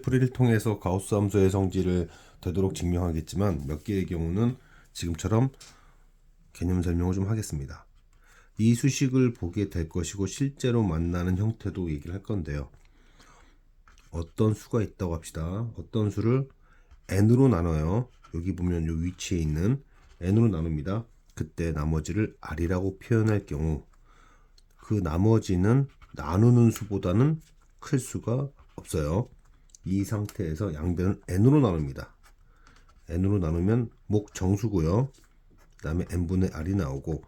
풀이를 통해서 가우스 함수의 성질을 되도록 증명하겠지만 몇 개의 경우는 지금처럼 개념 설명을 좀 하겠습니다. 이 수식을 보게 될 것이고 실제로 만나는 형태도 얘기를 할 건데요. 어떤 수가 있다고 합시다. 어떤 수를 n으로 나눠요. 여기 보면 이 위치에 있는 n으로 나눕니다. 그때 나머지를 r이라고 표현할 경우 그 나머지는 나누는 수보다는 클 수가 없어요. 이 상태에서 양변을 n으로 나눕니다. n으로 나누면 목 정수고요. 그 다음에 n분의 r이 나오고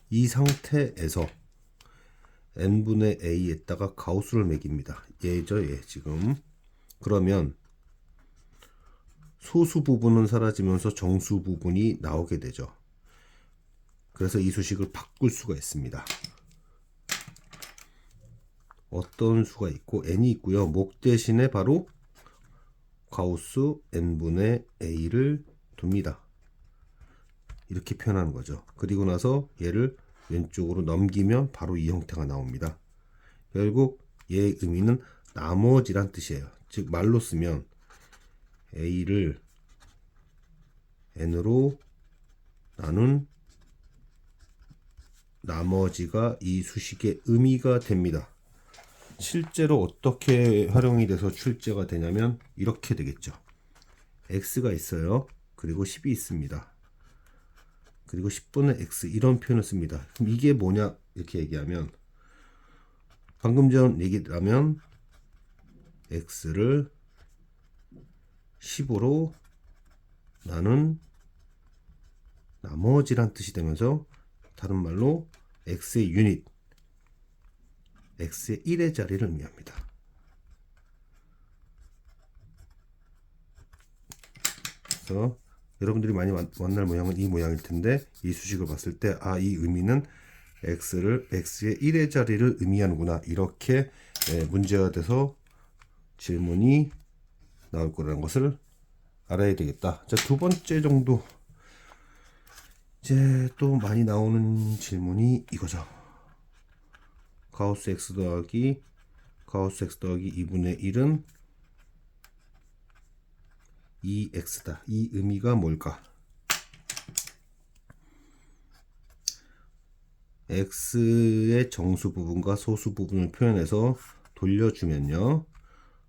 이 상태에서 n분의 a에다가 가우스를 매깁니다. 얘죠, 얘 지금. 그러면 소수 부분은 사라지면서 정수 부분이 나오게 되죠. 그래서 이 수식을 바꿀 수가 있습니다. 어떤 수가 있고 n이 있고요. 목 대신에 바로 가우스 n분의 a를 둡니다. 이렇게 표현하는 거죠. 그리고 나서 얘를 왼쪽으로 넘기면 바로 이 형태가 나옵니다. 결국 얘의 의미는 나머지란 뜻이에요. 즉 말로 쓰면 a를 n으로 나눈 나머지가 이 수식의 의미가 됩니다. 실제로 어떻게 활용이 돼서 출제가 되냐면 이렇게 되겠죠. x가 있어요. 그리고 10이 있습니다. 그리고 10분의 x 이런 표현을 씁니다. 그럼 이게 뭐냐 이렇게 얘기하면 방금 전 얘기라면 x를 10으로 나눈 나머지란 뜻이 되면서 다른 말로 x의 유닛 x의 1의 자리를 의미합니다. 그래서 여러분들이 많이 만날 모양은 이 모양일 텐데 이 수식을 봤을 때 이 의미는 x를 x의 1의 자리를 의미하는구나 이렇게 문제가 돼서 질문이 나올 거라는 것을 알아야 되겠다. 자, 두 번째 정도 이제 또 많이 나오는 질문이 이거죠. 가우스 x 더하기 2분의 1은 2x다. 이 의미가 뭘까? x의 정수 부분과 소수 부분을 표현해서 돌려주면요.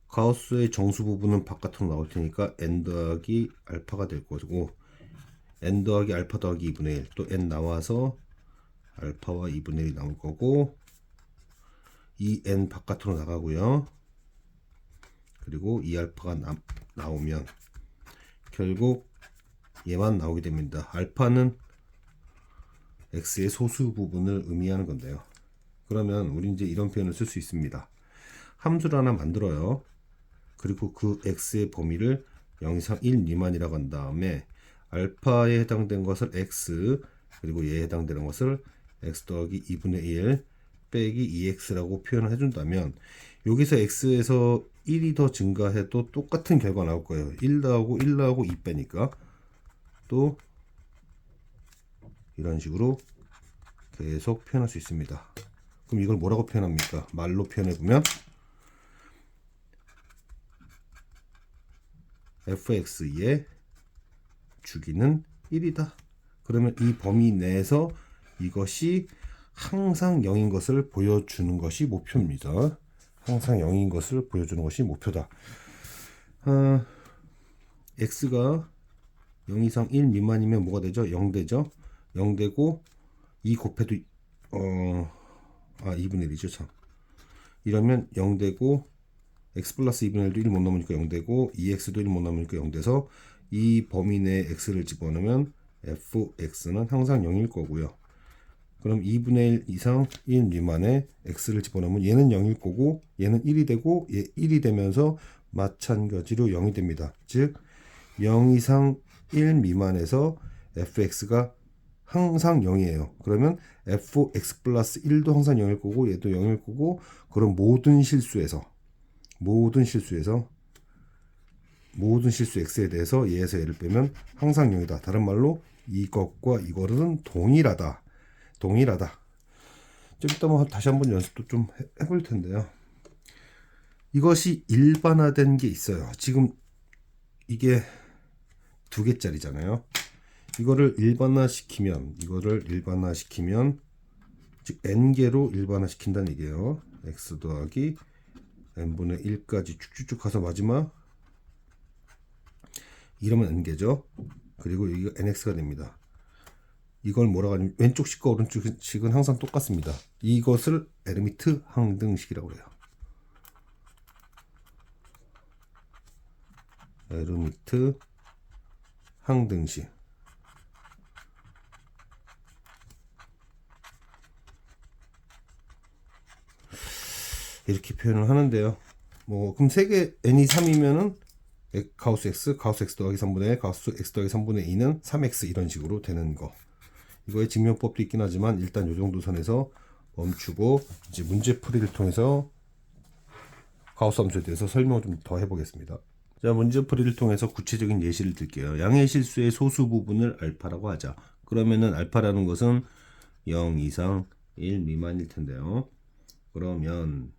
가우스의 정수 부분은 바깥으로 나올 테니까 n 더하기 알파가 될 것이고 n 더하기 알파 더하기 2분의 1 또 n 나와서 알파와 2분의 1이 나올 거고 이 n 바깥으로 나가고요. 그리고 이 알파가 나오면 결국 얘만 나오게 됩니다. 알파는 x의 소수 부분을 의미하는 건데요. 그러면 우리 이제 이런 표현을 쓸 수 있습니다. 함수를 하나 만들어요. 그리고 그 x의 범위를 0 이상 1 미만이라고 한 다음에 알파에 해당된 것을 x 그리고 얘에 해당되는 것을 x 더하기 2분의 1 빼기 2x라고 표현을 해준다면 여기서 x에서 1이 더 증가해도 똑같은 결과 나올 거예요. 1 나오고 1 나오고 2 빼니까 또 이런 식으로 계속 표현할 수 있습니다. 그럼 이걸 뭐라고 표현합니까? 말로 표현해보면 fx의 주기는 1이다. 그러면 이 범위 내에서 이것이 항상 0인 것을 보여주는 것이 목표입니다. 항상 0인 것을 보여주는 것이 목표다. x가 0 이상 1 미만이면 뭐가 되죠? 0 되죠? 0 되고 2 곱해도 2분의 1이죠 참. 이러면 0 되고 x 플러스 2분의 1도 1 못 넘으니까 0 되고 2x도 1 못 넘으니까 0 돼서 이 범위 내에 x를 집어넣으면 fx는 항상 0일 거고요. 그럼 2분의 1 이상 1 미만에 x를 집어넣으면 얘는 0일 거고 얘는 1이 되고 얘 1이 되면서 마찬가지로 0이 됩니다. 즉 0 이상 1 미만에서 fx가 항상 0이에요. 그러면 fx 플러스 1도 항상 0일 거고 얘도 0일 거고 그럼 모든 실수 x에 대해서 얘에서 얘를 빼면 항상 0이다. 다른 말로 이것과 이거는 동일하다. 좀 이따 다시 한번 연습도 좀 해볼 텐데요. 이것이 일반화된 게 있어요. 지금 이게 2개짜리잖아요. 이거를 일반화시키면 즉 n개로 일반화시킨다는 얘기예요. x 더하기 n분의 1까지 쭉쭉쭉 가서 마지막 이러면 n개죠. 그리고 여기가 nx가 됩니다. 이걸 뭐라고 하냐면 왼쪽식과 오른쪽식은 항상 똑같습니다. 이것을 에르미트 항등식이라고 해요. 에르미트 항등식. 이렇게 표현을 하는데요. 뭐 그럼 3개 n이 3이면은 가우스 x 더하기 3분의 1, 가우스 x 더하기 3분의 2는 3x 이런 식으로 되는 거. 이거의 증명법도 있긴 하지만 일단 요 정도 선에서 멈추고 이제 문제풀이를 통해서 가우스 함수에 대해서 설명을 좀 더 해보겠습니다. 자, 문제풀이를 통해서 구체적인 예시를 들게요. 양의 실수의 소수 부분을 알파라고 하자. 그러면은 알파라는 것은 0 이상 1 미만일 텐데요. 그러면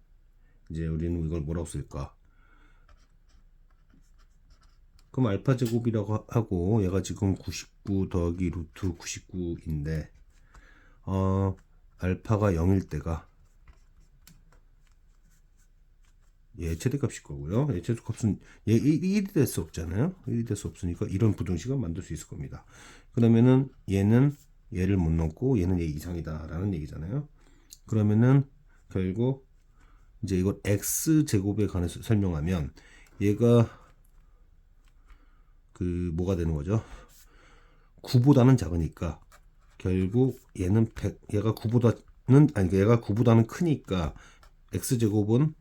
이제 우리는 이걸 뭐라고 쓸까? 그럼 알파 제곱이라고 하고 얘가 지금 99 더하기 루트 99인데 알파가 0일 때가 얘 최대값일 거고요. 얘 최대값은 얘 1이 될 수 없잖아요. 1이 될 수 없으니까 이런 부등식을 만들 수 있을 겁니다. 그러면은 얘는 얘를 못 넘고 얘는 얘 이상이다 라는 얘기잖아요. 그러면은 결국 이제 이걸 x 제곱에 관해서 설명하면 얘가 뭐가 되는 거죠? 9보다는 작으니까 결국 얘는 100, 얘가 9보다는 크니까 x제곱은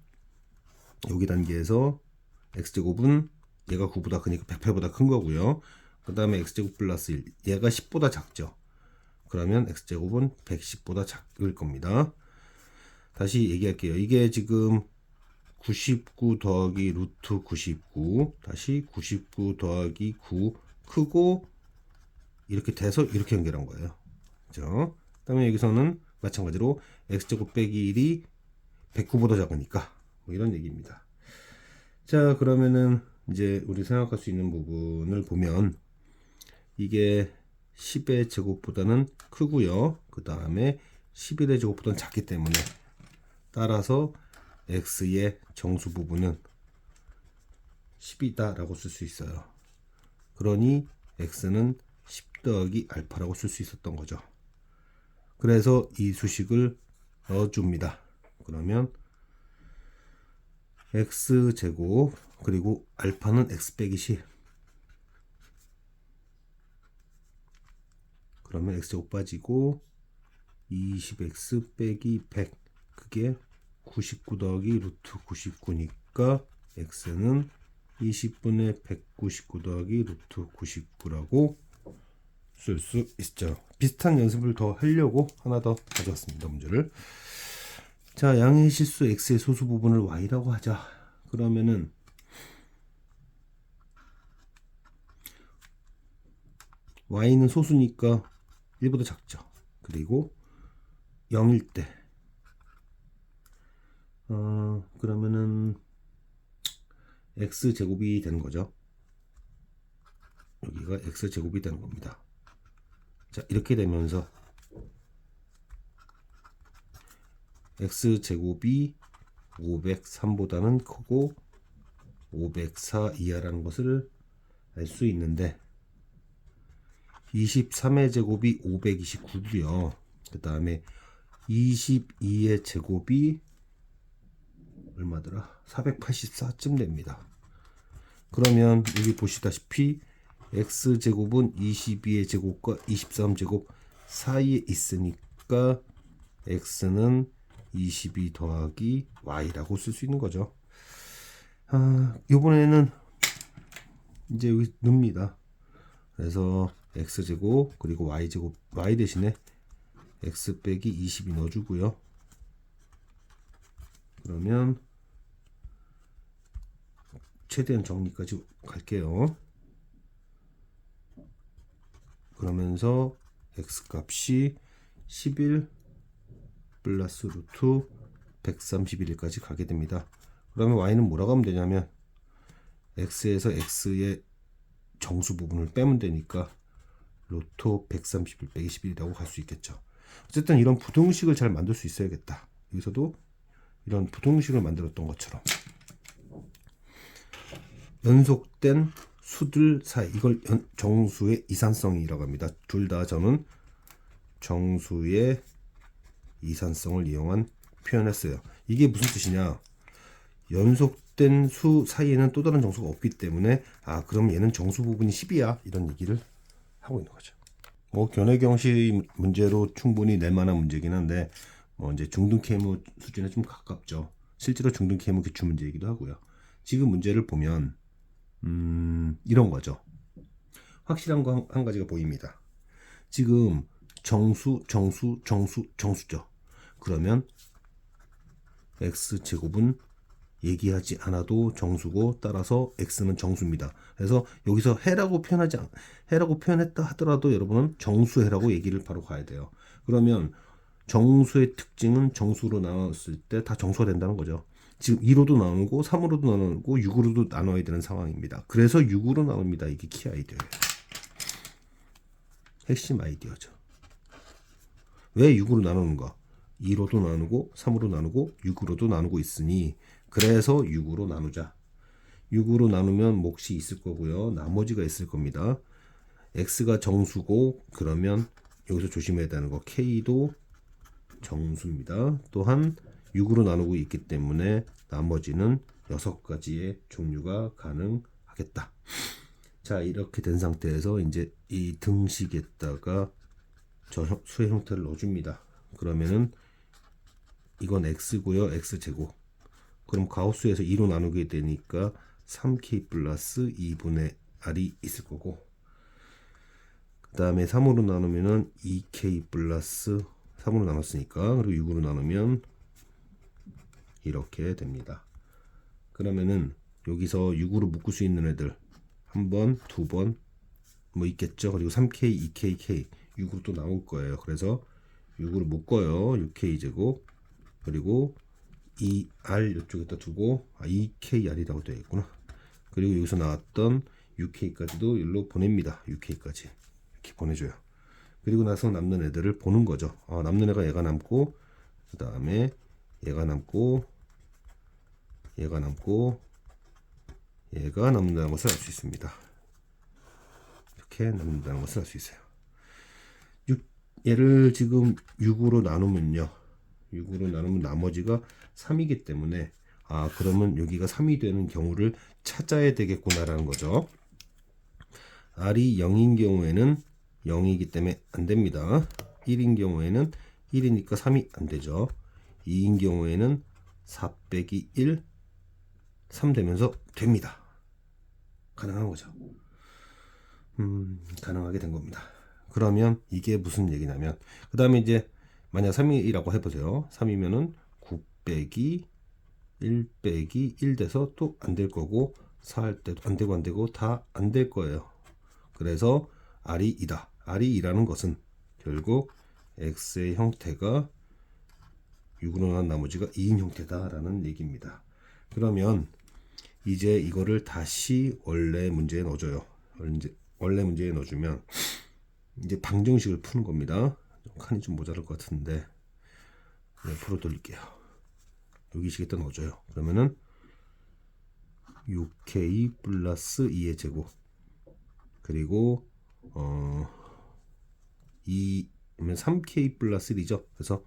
여기 단계에서 x제곱은 얘가 9보다 크니까 108보다 큰 거고요. 그 다음에 x제곱 플러스 1, 얘가 10보다 작죠. 그러면 x제곱은 110보다 작을 겁니다. 다시 얘기할게요. 이게 지금 99 더하기 루트 99 다시 99 더하기 9 크고 이렇게 돼서 이렇게 연결한 거예요. 그죠? 그 다음에 여기서는 마찬가지로 x제곱 빼기 1이 109보다 작으니까 뭐 이런 얘기입니다. 자, 그러면은 이제 우리 생각할 수 있는 부분을 보면 이게 10의 제곱보다는 크고요. 그 다음에 11의 제곱보다는 작기 때문에 따라서 x의 정수 부분은 10이다 라고 쓸 수 있어요. 그러니 x는 10 더하기 알파라고 쓸 수 있었던 거죠. 그래서 이 수식을 넣어줍니다. 그러면 x제곱 그리고 알파는 x 빼기 10, 그러면 x제곱 빠지고 20x 빼기 100, 그게 99 더하기 루트 99니까 x는 20분의 199 더하기 루트 99라고 쓸 수 있죠. 비슷한 연습을 더 하려고 하나 더 가져왔습니다. 문제를. 자, 양의 실수 x의 소수 부분을 y라고 하자. 그러면은 y는 소수니까 1보다 작죠. 그리고 0일 때 그러면은 x제곱이 되는 거죠. 여기가 x제곱이 되는 겁니다. 자, 이렇게 되면서 x제곱이 503보다는 크고 504 이하라는 것을 알 수 있는데 23의 제곱이 529고요. 그 다음에 22의 제곱이 얼마더라? 484쯤 됩니다. 그러면 여기 보시다시피 x제곱은 22의 제곱과 23제곱 사이에 있으니까 x는 22 더하기 y라고 쓸 수 있는 거죠. 이번에는 이제 여기 넣습니다. 그래서 x제곱 그리고 y제곱, y 대신에 x 빼기 20이 넣어주고요. 그러면 최대한 정리까지 갈게요. 그러면서 x 값이 11 플러스 루트 131까지 가게 됩니다. 그러면 y는 뭐라고 하면 되냐면 x에서 x의 정수 부분을 빼면 되니까 로또 131 빼기 11이라고 할 수 있겠죠. 어쨌든 이런 부등식을 잘 만들 수 있어야겠다. 여기서도 이런 부등식을 만들었던 것처럼 연속된 수들 사이, 이걸 정수의 이산성이라고 합니다. 둘 다 저는 정수의 이산성을 이용한 표현했어요. 이게 무슨 뜻이냐? 연속된 수 사이에는 또 다른 정수가 없기 때문에 그럼 얘는 정수 부분이 10이야 이런 얘기를 하고 있는 거죠. 뭐 견해경시 문제로 충분히 낼 만한 문제긴 한데 뭐 이제 중등 K모 수준에 좀 가깝죠. 실제로 중등 K모 기출 문제이기도 하고요. 지금 문제를 보면 이런 거죠. 확실한 거 한 가지가 보입니다. 지금 정수죠. 그러면 x제곱은 얘기하지 않아도 정수고 따라서 x는 정수입니다. 그래서 여기서 해라고 표현했다 하더라도 여러분은 정수해라고 얘기를 바로 가야 돼요. 그러면 정수의 특징은 정수로 나눴을 때 다 정수가 된다는 거죠. 지금 2로도 나누고 3으로도 나누고 6으로도 나눠야 되는 상황입니다. 그래서 6으로 나옵니다. 이게 키 아이디어예요. 핵심 아이디어죠. 왜 6으로 나누는가? 2로도 나누고 3으로 나누고 6으로도 나누고 있으니 그래서 6으로 나누자. 6으로 나누면 몫이 있을 거고요. 나머지가 있을 겁니다. x가 정수고 그러면 여기서 조심해야 되는 거 k도 정수입니다. 또한 6으로 나누고 있기 때문에 나머지는 6가지의 종류가 가능하겠다. 자, 이렇게 된 상태에서 이제 이 등식에다가 저 수의 형태를 넣어줍니다. 그러면은 이건 x고요. x제곱. 그럼 가우스에서 2로 나누게 되니까 3k 플러스 2분의 r이 있을 거고 그 다음에 3으로 나누면은 2k 플러스 3으로 나눴으니까 그리고 6으로 나누면 이렇게 됩니다. 그러면은 여기서 6으로 묶을 수 있는 애들 한 번, 두 번 뭐 있겠죠. 그리고 3k, 2k, k 6으로 또 나올 거예요. 그래서 6으로 묶어요. 6k 제곱 그리고 2r 이쪽에다 두고 2kr이라고 되어 있구나. 그리고 여기서 나왔던 6k까지도 일로 보냅니다. 6k까지 이렇게 보내줘요. 그리고 나서 남는 애들을 보는 거죠. 남는 애가 얘가 남고 그 다음에 얘가 남고 얘가 남고 얘가 남는다는 것을 알 수 있습니다. 이렇게 남는다는 것을 알 수 있어요. 얘를 지금 6으로 나누면요. 6으로 나누면 나머지가 3이기 때문에 그러면 여기가 3이 되는 경우를 찾아야 되겠구나라는 거죠. r이 0인 경우에는 0이기 때문에 안 됩니다. 1인 경우에는 1이니까 3이 안 되죠. 2인 경우에는 4 빼기 1 3 되면서 됩니다. 가능한 거죠. 가능하게 된 겁니다. 그러면 이게 무슨 얘기냐면 그 다음에 이제 만약 3이라고 해보세요. 3이면은 9 빼기 1 빼기 1 돼서 또 안 될 거고 4 할 때도 안 되고 안 되고 다 안 될 거예요. 그래서 r이 2다. r이 2라는 것은 결국 x의 형태가 6으로 난 나머지가 2인 형태다라는 얘기입니다. 그러면 이제 이거를 다시 원래 문제에 넣어줘요. 원래 문제에 넣어주면 이제 방정식을 푸는 겁니다. 칸이 좀 모자랄 것 같은데 풀어 돌릴게요. 여기 식에다 넣어줘요. 그러면은 6k 플러스 2의 제곱 그리고 2면 3k 플러스 1이죠. 그래서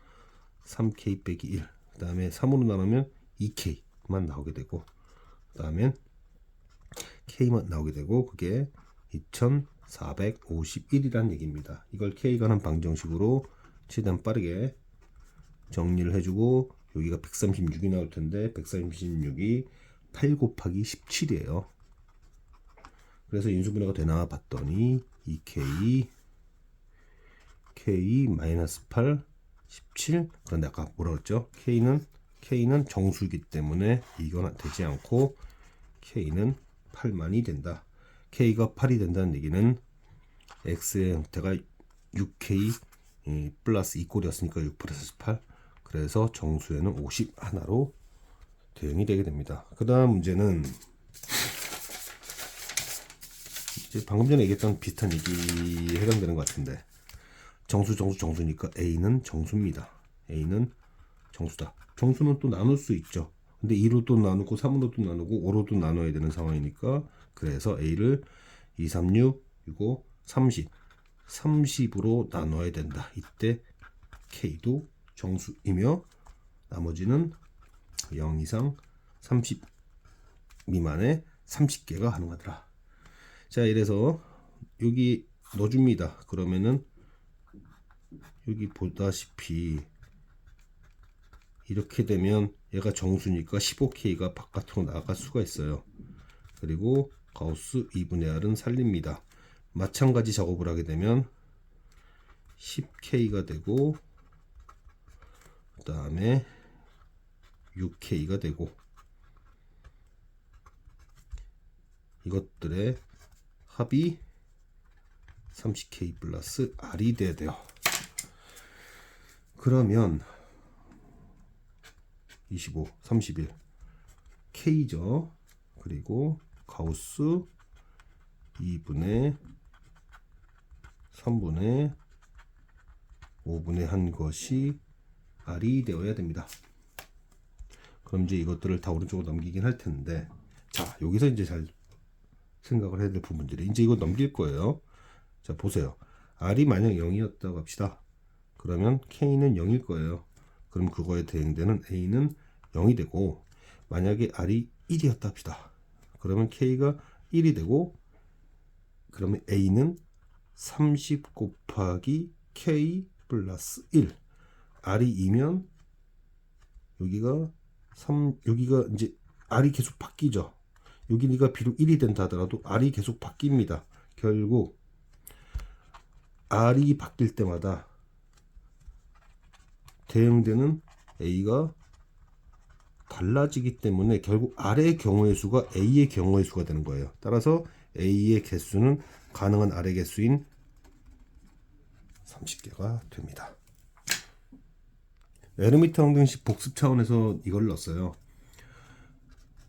3k 빼기 1. 그 다음에 3으로 나누면 2k만 나오게 되고 그 다음에 k만 나오게 되고 그게 2451이라는 얘기입니다. 이걸 k가 한 방정식으로 최대한 빠르게 정리를 해주고 여기가 136이 나올 텐데 136이 8 곱하기 17이에요. 그래서 인수분해가 되나 봤더니 2k k 마이너스 8 17 그런데 아까 뭐라 그랬죠? k는 정수이기 때문에 이건 되지 않고 k는 8만이 된다. k가 8이 된다는 얘기는 x의 형태가 6k 플러스 2꼴이었으니까 6 플러스 8 그래서 정수에는 50 하나로 대응이 되게 됩니다. 그 다음 문제는 이제 방금 전에 얘기했던 비슷한 얘기 해당되는 것 같은데, 정수니까 A는 정수입니다. A는 정수다. 정수는 또 나눌 수 있죠. 근데 2로도 나누고 3으로도 나누고 5로도 나눠야 되는 상황이니까, 그래서 A를 2, 3, 6, 6, 30 30으로 나눠야 된다. 이때 K도 정수이며 나머지는 0 이상 30 미만의 30개가 가능하더라. 자, 이래서 여기 넣어줍니다. 그러면은 여기 보다시피 이렇게 되면 얘가 정수니까 15K가 바깥으로 나갈 수가 있어요. 그리고 가우스 2분의 R은 살립니다. 마찬가지 작업을 하게 되면 10K가 되고, 그 다음에 6K가 되고, 이것들의 합이 30K 플러스 R이 돼야 돼요. 그러면 25, 31 K죠. 그리고 가우스 2분의 3분의 5분의 한 것이 R이 되어야 됩니다. 그럼 이제 이것들을 다 오른쪽으로 넘기긴 할 텐데, 자, 여기서 이제 잘 생각을 해야 될 부분들이, 이제 이거 넘길 거예요. 자, 보세요. R이 만약 0이었다고 합시다. 그러면 K는 0일 거예요. 그럼 그거에 대응되는 A는 0이 되고, 만약에 R이 1이었다 합시다. 그러면 K가 1이 되고, 그러면 A는 30 곱하기 K 플러스 1. R이 2면 여기가 3, 여기가 이제 R이 계속 바뀌죠. 여기가 비록 1이 된다 하더라도 R이 계속 바뀝니다. 결국 R이 바뀔 때마다 대응되는 A가 달라지기 때문에 결국 R의 경우의 수가 A의 경우의 수가 되는 거예요. 따라서 A의 개수는 가능한 R의 개수인 30개가 됩니다. 에르미트 항등식 복습 차원에서 이걸 넣었어요.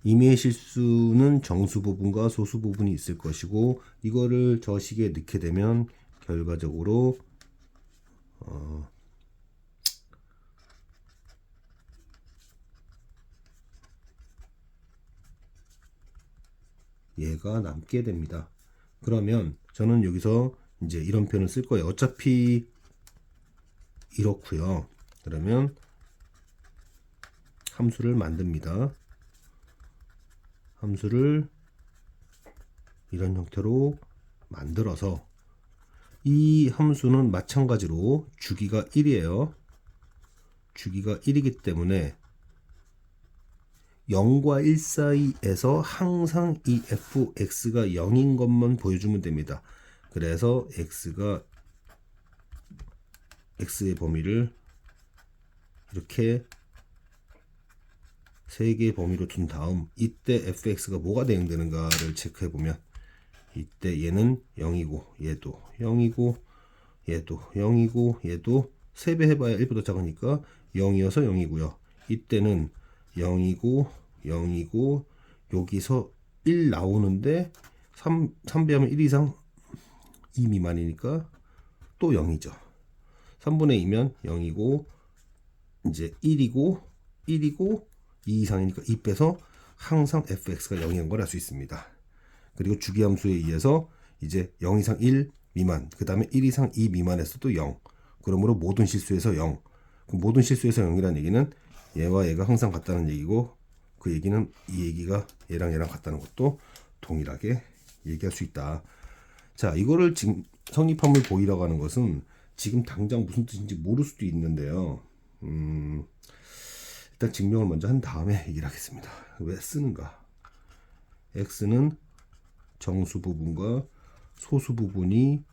임의의 실수는 정수 부분과 소수 부분이 있을 것이고, 이거를 저 식에 넣게 되면 결과적으로 얘가 남게 됩니다. 그러면 저는 여기서 이제 이런 표현을 쓸 거예요. 어차피 이렇고요. 그러면 함수를 만듭니다. 함수를 이런 형태로 만들어서, 이 함수는 마찬가지로 주기가 1이에요. 주기가 1이기 때문에 0과 1 사이에서 항상 이 fx가 0인 것만 보여주면 됩니다. 그래서 x의 범위를 이렇게 3개의 범위로 둔 다음, 이때 fx가 뭐가 대응되는가를 체크해 보면, 이때 얘는 0이고 얘도 0이고 얘도 0이고 얘도 3배 해봐야 1보다 작으니까 0이어서 0이고요. 이때는 0이고 0이고 여기서 1 나오는데 3배하면 1 이상 2 미만이니까 또 0이죠. 3분의 2면 0이고 이제 1이고 2 이상이니까 2 빼서 항상 fx가 0인 걸 알 수 있습니다. 그리고 주기함수에 의해서 이제 0 이상 1 미만, 그 다음에 1 이상 2 미만에서도 0. 그러므로 모든 실수에서 0. 그 모든 실수에서 0이라는 얘기는 얘와 얘가 항상 같다는 얘기고, 그 얘기는 이 얘기가 얘랑 같다는 것도 동일하게 얘기할 수 있다. 자, 이거를 지금 성립함을 보이라고 하는 것은 지금 당장 무슨 뜻인지 모를 수도 있는데요. 일단 증명을 먼저 한 다음에 얘기를 하겠습니다. 왜 쓰는가? x는 정수 부분과 소수 부분이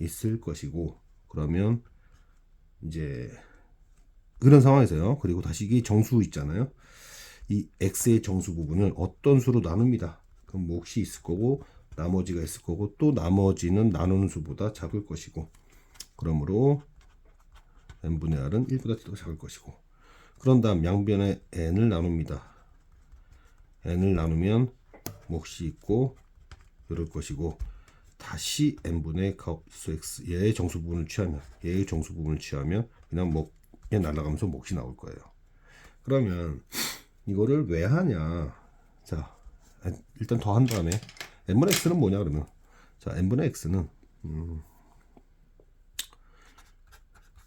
있을 것이고, 그러면 이제 그런 상황에서요. 그리고 다시 이게 정수 있잖아요. 이 x의 정수 부분을 어떤 수로 나눕니다. 그럼 몫이 있을 거고 나머지가 있을 거고, 또 나머지는 나누는 수보다 작을 것이고, 그러므로 n분의 r은 1보다 더 작을 것이고, 그런 다음 양변에 n을 나눕니다. n을 나누면 몫이 있고 이럴 것이고, 다시 n분의 가우스 x, 얘의 정수 부분을 취하면 그냥 몫에 날아가면서 몫이 나올 거예요. 그러면 이거를 왜 하냐? 자, 일단 더한 다음에 n분의 x는 뭐냐 그러면, 자, n분의 x는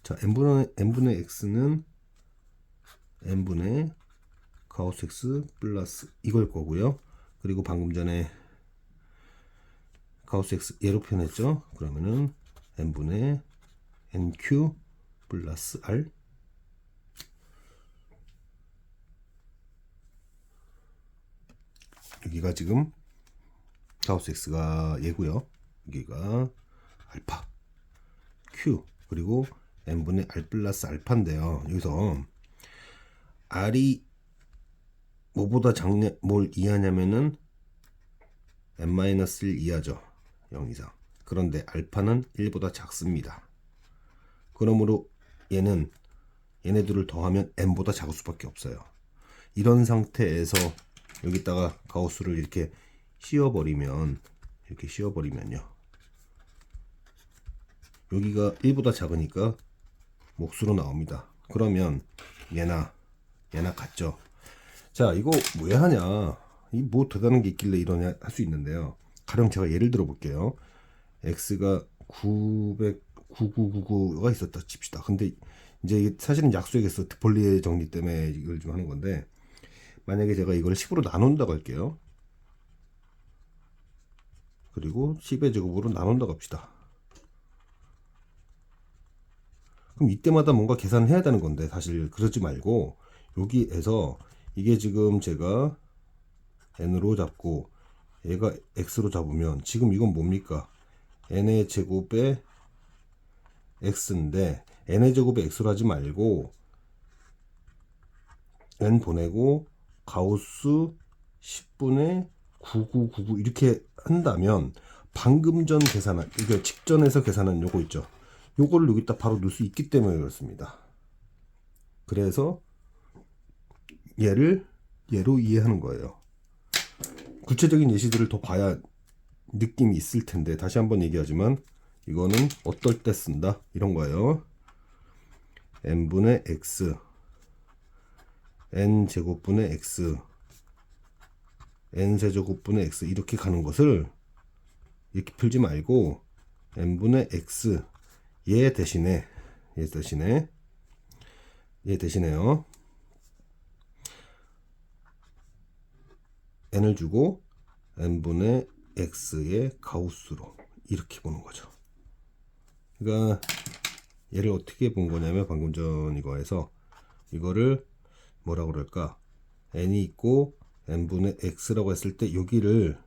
자, n분의 x는 n분의 가우스 x 플러스 이걸 거고요. 그리고 방금 전에 가우스 x 얘로 표현했죠. 그러면은 n분의 nq 플러스 r, 여기가 지금 가우스 x가 얘고요. 여기가 알파 q, 그리고 n분의 r 플러스 알파인데요. 여기서 r이 뭐보다 작냐, 뭘 이하냐면은 n-1 이하죠. 0 이상. 그런데 알파는 1보다 작습니다. 그러므로 얘네들을 더하면 n보다 작을 수밖에 없어요. 이런 상태에서 여기다가 가우스를 이렇게 씌워버리면요, 여기가 1보다 작으니까 몫으로 나옵니다. 그러면 얘나 같죠. 자, 이거 왜 하냐, 이 뭐 대단한 게 있길래 이러냐 할 수 있는데요. 가령 제가 예를 들어 볼게요. x가 9999가 있었다 칩시다. 근데 이제 사실은 약수에게서 드폴리의 정리 때문에 이걸 좀 하는 건데, 만약에 제가 이걸 10으로 나눈다고 할게요. 그리고 10의 제곱으로 나눈다고 합시다. 그럼 이때마다 뭔가 계산을 해야 되는 건데, 사실 그러지 말고 여기에서 이게 지금 제가 n으로 잡고 얘가 x로 잡으면 지금 이건 뭡니까? n의 제곱에 x인데, n의 제곱에 x로 하지 말고 n 보내고 가우스 10분의 9999 이렇게 한다면, 방금 전 계산한, 이게 직전에서 계산한 요거 있죠. 요거를 여기다 바로 넣을 수 있기 때문에 그렇습니다. 그래서 얘로 이해하는 거예요. 구체적인 예시들을 더 봐야 느낌이 있을 텐데, 다시 한번 얘기하지만 이거는 어떨 때 쓴다 이런 거예요. n분의 x, n 제곱분의 x, n 세제곱분의 x 이렇게 가는 것을 이렇게 풀지 말고 n분의 x 얘 대신에요. n을 주고 n분의 x의 가우스로 이렇게 보는 거죠. 그러니까 얘를 어떻게 본 거냐면, 방금 전 이거에서 이거를 뭐라고 그럴까, n이 있고 n분의 x라고 했을 때 여기를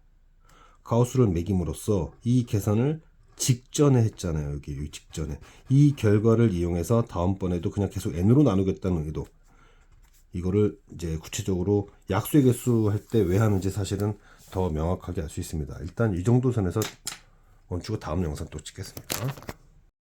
가우스를 매김으로써 이 계산을 직전에 했잖아요. 여기 직전에 이 결과를 이용해서 다음번에도 그냥 계속 n으로 나누겠다는 의도, 이거를 이제 구체적으로 약수의 개수 할 때 왜 하는지 사실은 더 명확하게 알 수 있습니다. 일단 이 정도 선에서 멈추고 다음 영상 또 찍겠습니다.